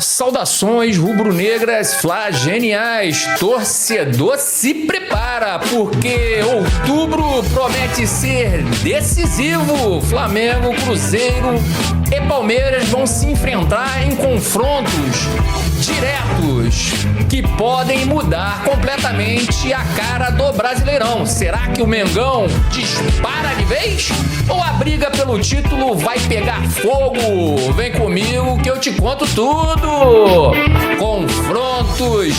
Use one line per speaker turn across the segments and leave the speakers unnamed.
Saudações rubro-negras flageniais, torcedor se prepara, porque outubro promete ser decisivo. Flamengo, Cruzeiro e Palmeiras vão se enfrentar em confrontos diretos que podem mudar completamente a cara do Brasileirão. Será que o Mengão dispara de vez? Ou a briga pelo título vai pegar fogo? Vem comigo que eu te conto tudo! Confrontos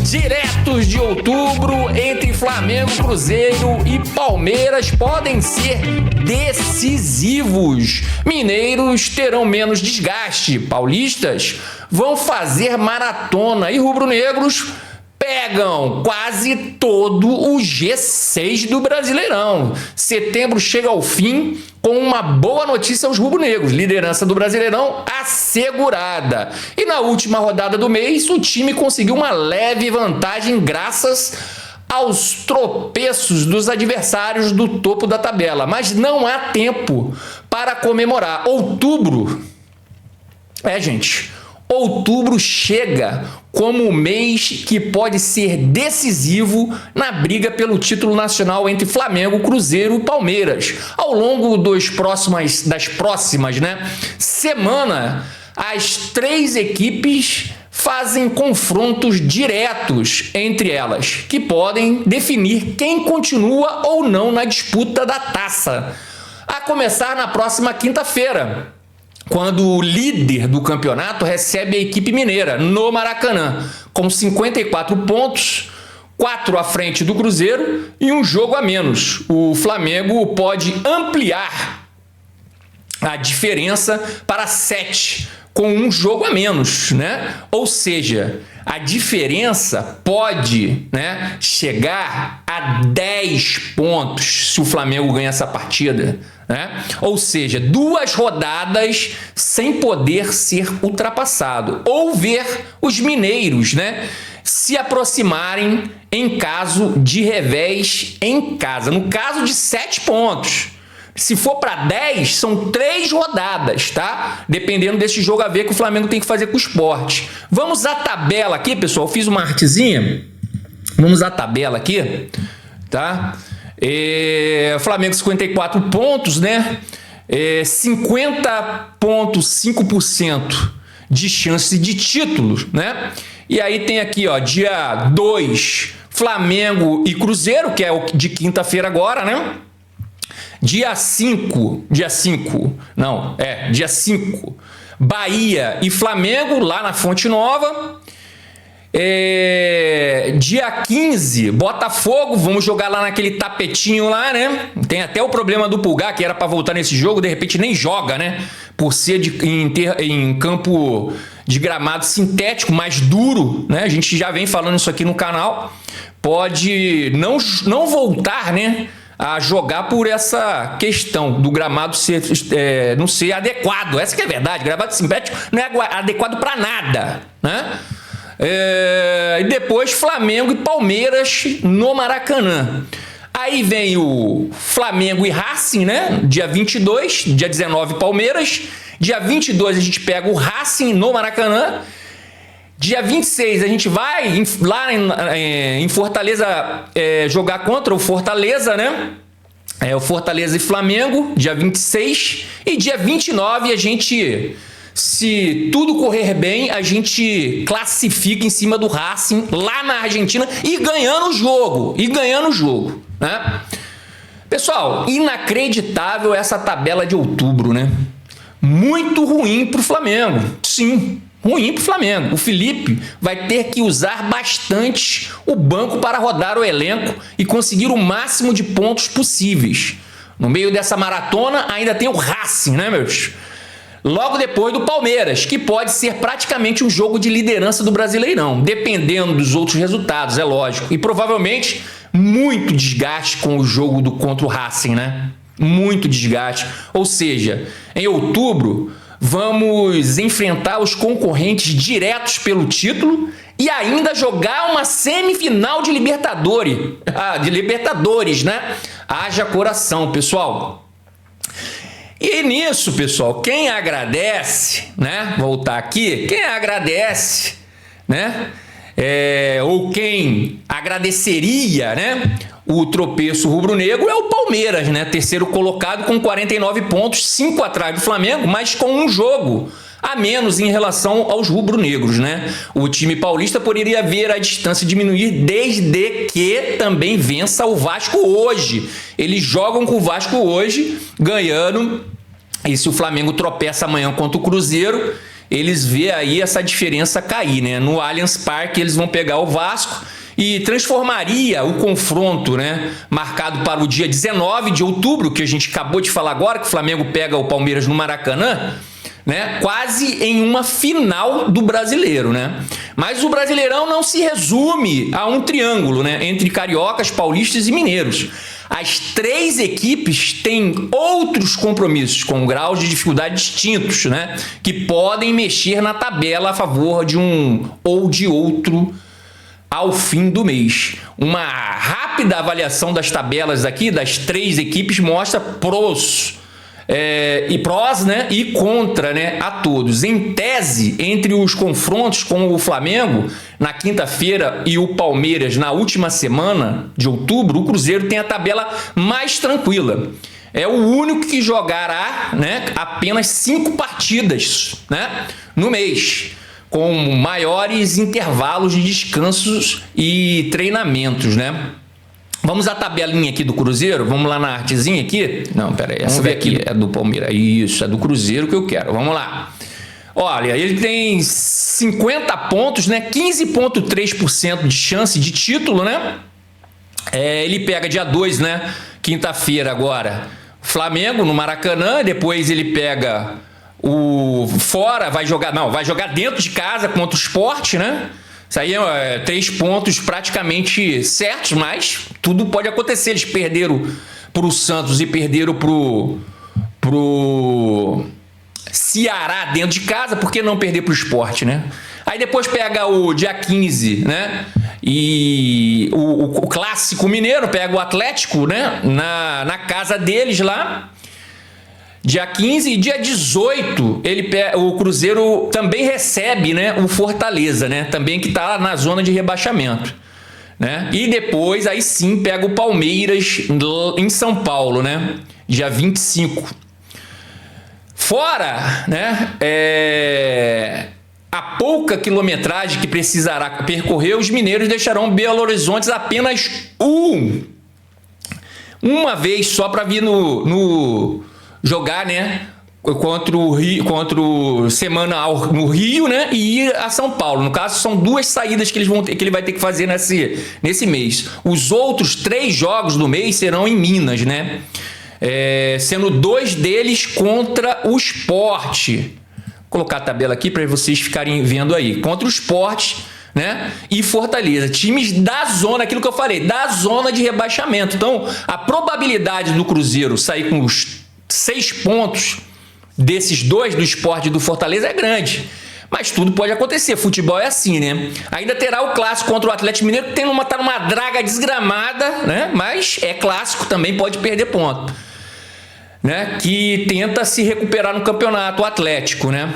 diretos de outubro entre Flamengo, Cruzeiro e Palmeiras podem ser decisivos. Mineiros terão menos desgaste, paulistas vão fazer maratona e rubro-negros pegam quase todo o G6 do Brasileirão. Setembro chega ao fim com uma boa notícia aos rubro-negros. Liderança do Brasileirão assegurada. E na última rodada do mês, o time conseguiu uma leve vantagem graças aos tropeços dos adversários do topo da tabela. Mas não há tempo para comemorar. Outubro chega como um mês que pode ser decisivo na briga pelo título nacional entre Flamengo, Cruzeiro e Palmeiras. Ao longo das próximas semana, as três equipes fazem confrontos diretos entre elas, que podem definir quem continua ou não na disputa da taça. A começar na próxima quinta-feira, quando o líder do campeonato recebe a equipe mineira no Maracanã, com 54 pontos, 4 à frente do Cruzeiro e um jogo a menos. O Flamengo pode ampliar a diferença para 7, com um jogo a menos, né? Ou seja, a diferença pode, chegar a 10 pontos se o Flamengo ganhar essa partida. Ou seja, 2 rodadas sem poder ser ultrapassado, ou ver os mineiros se aproximarem em caso de revés em casa. No caso de 7 pontos, se for para 10, são 3 rodadas, tá? Dependendo desse jogo a ver que o Flamengo tem que fazer com o Sport. Vamos à tabela aqui, pessoal. Fiz uma artezinha. Vamos à tabela aqui, tá? Flamengo 54 pontos, 50,5% de chance de título, E aí tem aqui, ó, dia 2, Flamengo e Cruzeiro, que é o de quinta-feira agora, Dia 5, Bahia e Flamengo, lá na Fonte Nova. Dia 15, Botafogo, vamos jogar lá naquele tapetinho lá, Tem até o problema do Pulgar, que era para voltar nesse jogo, de repente nem joga, Por ser em campo de gramado sintético, mais duro, A gente já vem falando isso aqui no canal. Pode não voltar, a jogar por essa questão do gramado não ser adequado. Essa que é a verdade, gramado sintético não é adequado para nada, E depois Flamengo e Palmeiras no Maracanã. Aí vem o Flamengo e Racing, Dia 22, dia 19 Palmeiras. Dia 22 a gente pega o Racing no Maracanã. Dia 26 a gente vai lá em Fortaleza jogar contra o Fortaleza, O Fortaleza e Flamengo, dia 26. E dia 29 a gente, se tudo correr bem, a gente classifica em cima do Racing lá na Argentina e ganhando o jogo. Pessoal, inacreditável essa tabela de outubro, Muito ruim para o Flamengo. Sim, ruim para o Flamengo. O Felipe vai ter que usar bastante o banco para rodar o elenco e conseguir o máximo de pontos possíveis. No meio dessa maratona ainda tem o Racing, meus? Logo depois do Palmeiras, que pode ser praticamente um jogo de liderança do Brasileirão, dependendo dos outros resultados, é lógico. E provavelmente muito desgaste com o jogo contra o Racing, Muito desgaste. Ou seja, em outubro vamos enfrentar os concorrentes diretos pelo título e ainda jogar uma semifinal de Libertadores, Haja coração, pessoal. E nisso, pessoal, quem agradece, né? Voltar aqui, quem agradece, né? Ou quem agradeceria, né? O tropeço rubro-negro é o Palmeiras, né? Terceiro colocado com 49 pontos, 5 atrás do Flamengo, mas com um jogo a menos em relação aos rubro-negros, né? O time paulista poderia ver a distância diminuir desde que também vença o Vasco hoje. Eles jogam com o Vasco hoje, ganhando. E se o Flamengo tropeça amanhã contra o Cruzeiro, eles vê aí essa diferença cair, né? No Allianz Parque eles vão pegar o Vasco e transformaria o confronto, né, marcado para o dia 19 de outubro, que a gente acabou de falar agora, que o Flamengo pega o Palmeiras no Maracanã, né, quase em uma final do Brasileiro, né? Mas o Brasileirão não se resume a um triângulo, né, entre cariocas, paulistas e mineiros. As 3 equipes têm outros compromissos com graus de dificuldade distintos, né, que podem mexer na tabela a favor de um ou de outro ao fim do mês. Uma rápida avaliação das tabelas aqui, das 3 equipes, mostra prós né, e contra, né, a todos. Em tese, entre os confrontos com o Flamengo na quinta-feira e o Palmeiras na última semana de outubro, o Cruzeiro tem a tabela mais tranquila. É o único que jogará, né, apenas 5 partidas, né, no mês, com maiores intervalos de descansos e treinamentos, né? Vamos à tabelinha aqui do Cruzeiro, vamos lá na artezinha aqui. Não, pera aí, essa daqui é do Palmeiras. Isso, é do Cruzeiro que eu quero. Vamos lá. Olha, ele tem 50 pontos, né? 15,3% de chance de título, né? Ele pega dia 2, né? Quinta-feira agora, Flamengo no Maracanã, depois ele pega vai jogar dentro de casa contra o Sport, né? Isso aí é 3 pontos praticamente certos, mas tudo pode acontecer. Eles perderam para o Santos e perderam pro Ceará dentro de casa, por que não perder para o Sport, né? Aí depois pega o dia 15, né? E o clássico mineiro, pega o Atlético, né? Na casa deles lá. Dia 15 e dia 18, o Cruzeiro também recebe, né, o Fortaleza, né, também que está na zona de rebaixamento, né? E depois, aí sim, pega o Palmeiras em São Paulo, né, dia 25. Fora, né, a pouca quilometragem que precisará percorrer, os mineiros deixarão Belo Horizonte apenas uma vez só para vir jogar, né, contra o Semanal no Rio, né, e ir a São Paulo. No caso, são 2 saídas que ele vai ter que fazer nesse mês. Os outros 3 jogos do mês serão em Minas, né, sendo 2 deles contra o Sport. Vou colocar a tabela aqui para vocês ficarem vendo aí. Contra o Sport, né, e Fortaleza, times da zona, aquilo que eu falei, da zona de rebaixamento. Então, a probabilidade do Cruzeiro sair com os 6 pontos desses 2 do Sport e do Fortaleza é grande. Mas tudo pode acontecer. Futebol é assim, né? Ainda terá o clássico contra o Atlético Mineiro, que tá numa draga desgramada, né? Mas é clássico, também pode perder ponto, né? Que tenta se recuperar no campeonato, o Atlético, né?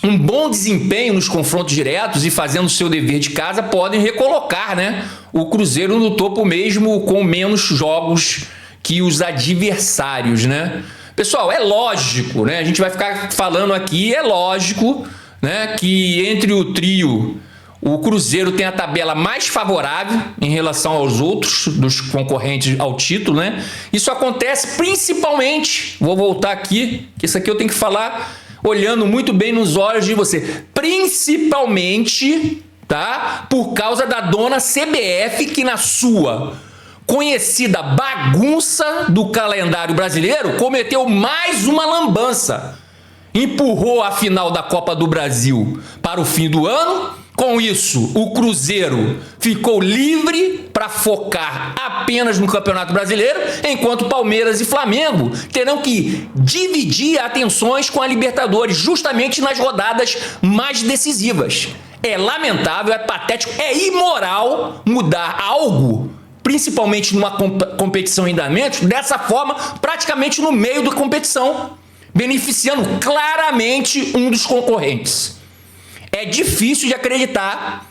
Um bom desempenho nos confrontos diretos e fazendo o seu dever de casa podem recolocar, né, o Cruzeiro no topo mesmo com menos jogos que os adversários, né? Pessoal, é lógico, né? A gente vai ficar falando aqui, é lógico, né, que entre o trio, o Cruzeiro tem a tabela mais favorável em relação aos outros, dos concorrentes ao título, né? Isso acontece principalmente, vou voltar aqui, que isso aqui eu tenho que falar olhando muito bem nos olhos de você, principalmente, tá? Por causa da dona CBF, que na sua conhecida bagunça do calendário brasileiro, cometeu mais uma lambança. Empurrou a final da Copa do Brasil para o fim do ano. Com isso, o Cruzeiro ficou livre para focar apenas no Campeonato Brasileiro, enquanto Palmeiras e Flamengo terão que dividir atenções com a Libertadores, justamente nas rodadas mais decisivas. É lamentável, é patético, é imoral mudar algo, principalmente numa competição em andamento, dessa forma, praticamente no meio da competição. beneficiando claramente um dos concorrentes. É difícil de acreditar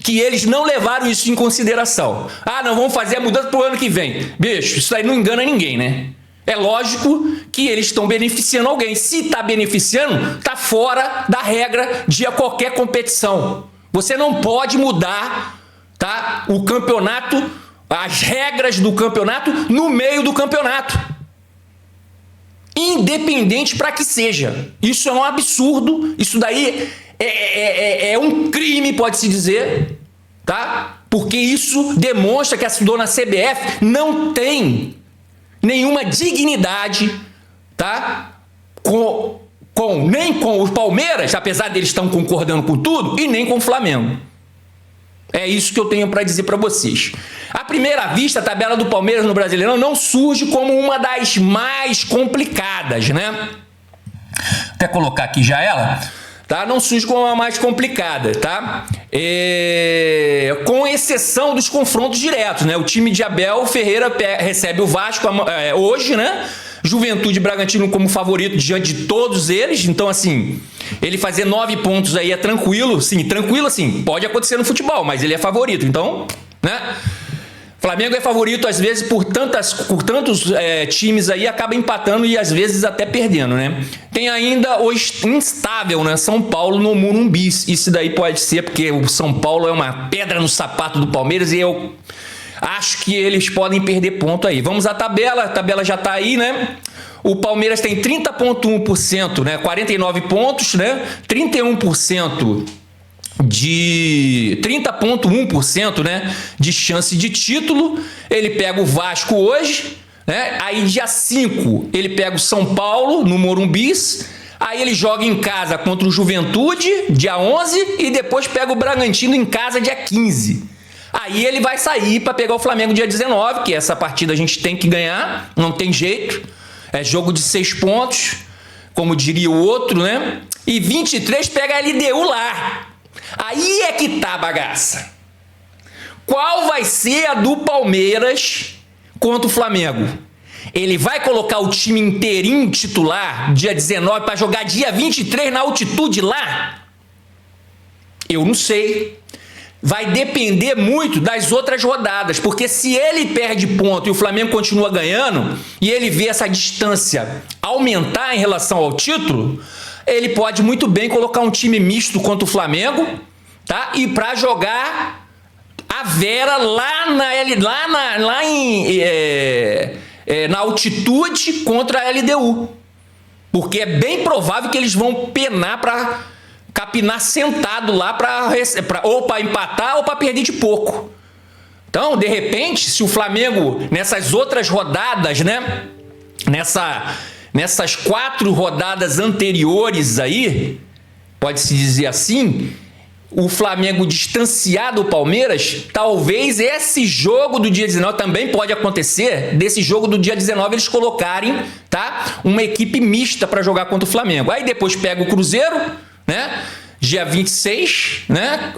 que eles não levaram isso em consideração. Ah, não, vamos fazer a mudança para o ano que vem. Bicho, isso aí não engana ninguém, né? É lógico que eles estão beneficiando alguém. Se está beneficiando, está fora da regra de qualquer competição. Você não pode mudar, tá, o campeonato, as regras do campeonato no meio do campeonato. Independente para que seja. Isso é um absurdo. Isso daí é um crime, pode-se dizer, tá? Porque isso demonstra que a dona CBF não tem nenhuma dignidade, tá? Nem com os Palmeiras, apesar deles estar concordando com tudo, e nem com o Flamengo. É isso que eu tenho para dizer para vocês. À primeira vista, a tabela do Palmeiras no Brasileirão não surge como uma das mais complicadas, né? Até colocar aqui já ela, tá? Não surge como a mais complicada, tá? Com exceção dos confrontos diretos, né? O time de Abel Ferreira recebe o Vasco hoje, né? Juventude e Bragantino como favorito diante de todos eles. Então, assim, ele fazer 9 pontos aí é tranquilo. Sim, tranquilo, assim, pode acontecer no futebol, mas ele é favorito. Então, né? Flamengo é favorito, às vezes, por tantos times aí, acaba empatando e, às vezes, até perdendo, né? Tem ainda o instável, né? São Paulo no Morumbi. Isso daí pode ser, porque o São Paulo é uma pedra no sapato do Palmeiras e eu acho que eles podem perder ponto aí. Vamos à tabela. A tabela já tá aí, né? O Palmeiras tem 30,1%, né? 49 pontos, né? 31%. De 30,1%, né, de chance de título. Ele pega o Vasco hoje, né? Aí dia 5 ele pega o São Paulo no Morumbi. Aí ele joga em casa contra o Juventude dia 11 e depois pega o Bragantino em casa dia 15. Aí ele vai sair para pegar o Flamengo dia 19, que essa partida a gente tem que ganhar, não tem jeito. É jogo de 6 pontos, como diria o outro, né? E 23 pega a LDU lá. Aí é que tá a bagaça. Qual vai ser a do Palmeiras contra o Flamengo? Ele vai colocar o time inteirinho titular dia 19 para jogar dia 23 na altitude lá? Eu não sei. Vai depender muito das outras rodadas, porque se ele perde ponto e o Flamengo continua ganhando, e ele vê essa distância aumentar em relação ao título, ele pode muito bem colocar um time misto contra o Flamengo, tá? E para jogar a Vera na altitude contra a LDU. Porque é bem provável que eles vão penar para capinar sentado lá ou para empatar ou para perder de pouco. Então, de repente, se o Flamengo nessas outras rodadas, né? Nessas 4 rodadas anteriores aí, pode-se dizer assim, o Flamengo distanciar do Palmeiras, talvez esse jogo do dia 19 também pode acontecer, desse jogo do dia 19 eles colocarem, tá, uma equipe mista para jogar contra o Flamengo. Aí depois pega o Cruzeiro, né, dia 26, né,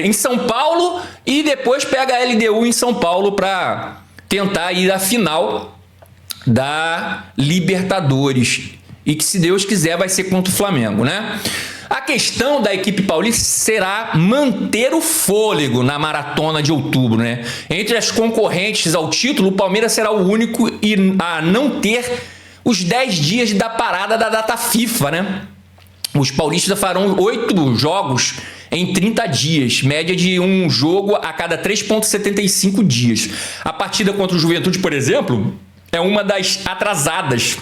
em São Paulo, e depois pega a LDU em São Paulo para tentar ir à final da Libertadores, e que, se Deus quiser, vai ser contra o Flamengo, né? A questão da equipe paulista será manter o fôlego na maratona de outubro, né? Entre as concorrentes ao título, o Palmeiras será o único a não ter os 10 dias da parada da data FIFA, né? Os paulistas farão 8 jogos em 30 dias, média de um jogo a cada 3,75 dias. A partida contra o Juventude, por exemplo, é uma das atrasadas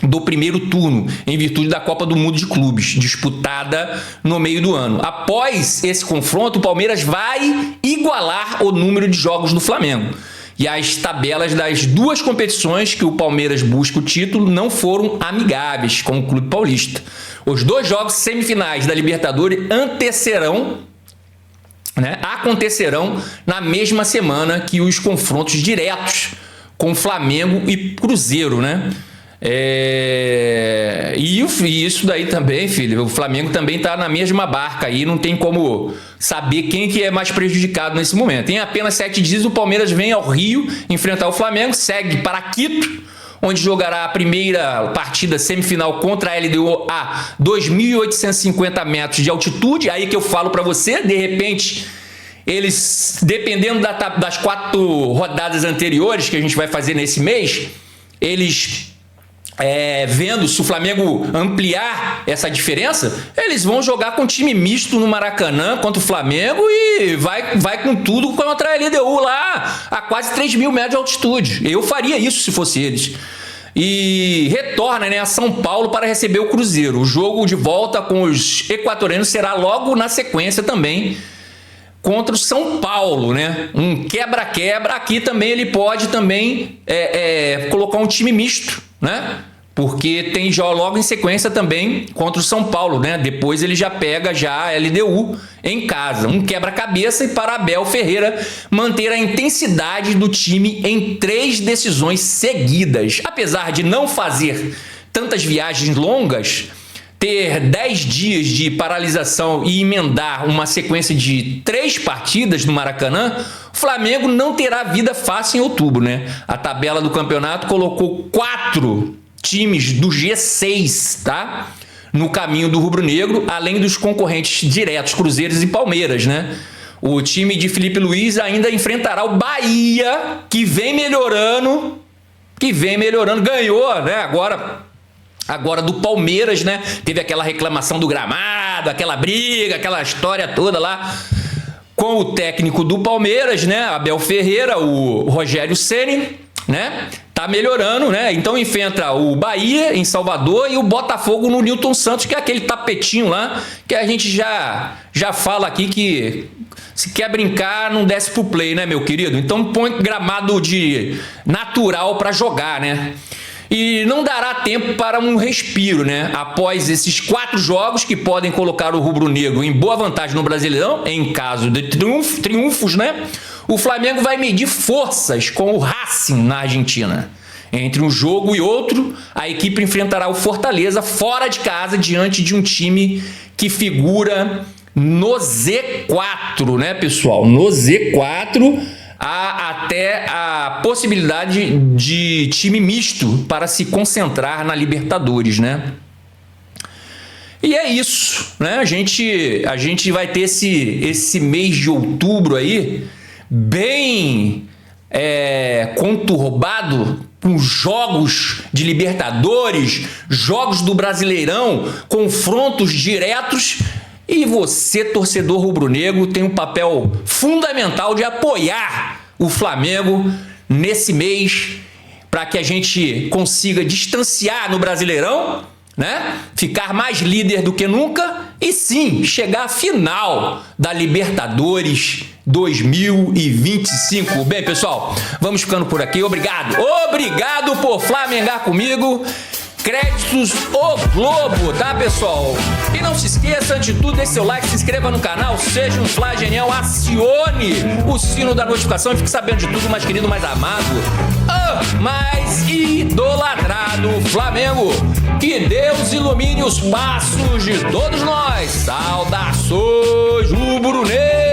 do primeiro turno, em virtude da Copa do Mundo de Clubes, disputada no meio do ano. Após esse confronto, o Palmeiras vai igualar o número de jogos do Flamengo. E as tabelas das 2 competições que o Palmeiras busca o título não foram amigáveis com o Clube Paulista. Os 2 jogos semifinais da Libertadores acontecerão na mesma semana que os confrontos diretos com Flamengo e Cruzeiro, né? E isso daí também, filho, o Flamengo também tá na mesma barca aí, não tem como saber quem que é mais prejudicado nesse momento. Em apenas 7 dias, o Palmeiras vem ao Rio enfrentar o Flamengo, segue para Quito, onde jogará a primeira partida semifinal contra a LDU a 2.850 metros de altitude. Aí que eu falo para você, de repente, eles, dependendo das 4 rodadas anteriores que a gente vai fazer nesse mês, eles... vendo se o Flamengo ampliar essa diferença, eles vão jogar com time misto no Maracanã contra o Flamengo e vai com tudo contra a LDU lá a quase 3.000 metros de altitude. Eu faria isso se fosse eles. E retorna, né, a São Paulo para receber o Cruzeiro. O jogo de volta com os equatorianos será logo na sequência também contra o São Paulo, né? Um quebra-quebra. Aqui também ele pode também colocar um time misto, né? Porque tem já logo em sequência também contra o São Paulo, né? Depois ele já pega já a LDU em casa. Um quebra-cabeça e para Abel Ferreira manter a intensidade do time em 3 decisões seguidas. Apesar de não fazer tantas viagens longas, ter 10 dias de paralisação e emendar uma sequência de 3 partidas no Maracanã, o Flamengo não terá vida fácil em outubro, né? A tabela do campeonato colocou 4 times do G6, tá? No caminho do rubro-negro, além dos concorrentes diretos, Cruzeiros e Palmeiras, né? O time de Felipe Luiz ainda enfrentará o Bahia, que vem melhorando, ganhou, né? Agora do Palmeiras, né? Teve aquela reclamação do gramado, aquela briga, aquela história toda lá com o técnico do Palmeiras, né? Abel Ferreira, o Rogério Ceni, né? Tá melhorando, né? Então enfrenta o Bahia em Salvador e o Botafogo no Newton Santos, que é aquele tapetinho lá que a gente já fala aqui que se quer brincar não desce pro play, né, meu querido? Então põe gramado de natural para jogar, né? E não dará tempo para um respiro, né? Após esses 4 jogos que podem colocar o rubro-negro em boa vantagem no Brasileirão, em caso de triunfos, né? O Flamengo vai medir forças com o Racing na Argentina. Entre um jogo e outro, a equipe enfrentará o Fortaleza fora de casa diante de um time que figura no Z4, né, pessoal? No Z4... há até a possibilidade de time misto para se concentrar na Libertadores, né? E é isso, né? A gente vai ter esse mês de outubro aí bem conturbado, com jogos de Libertadores, jogos do Brasileirão, confrontos diretos. E você, torcedor rubro-negro, tem um papel fundamental de apoiar o Flamengo nesse mês para que a gente consiga distanciar no Brasileirão, né? Ficar mais líder do que nunca e sim chegar à final da Libertadores 2025. Bem, pessoal, vamos ficando por aqui. Obrigado por flamengar comigo. Créditos O Globo, tá, pessoal? E não se esqueça, antes de tudo, deixe seu like, se inscreva no canal, seja um Fla Genial, acione o sino da notificação e fique sabendo de tudo, mais querido, mais amado, mais idolatrado Flamengo. Que Deus ilumine os passos de todos nós. Saudações rubro-negro!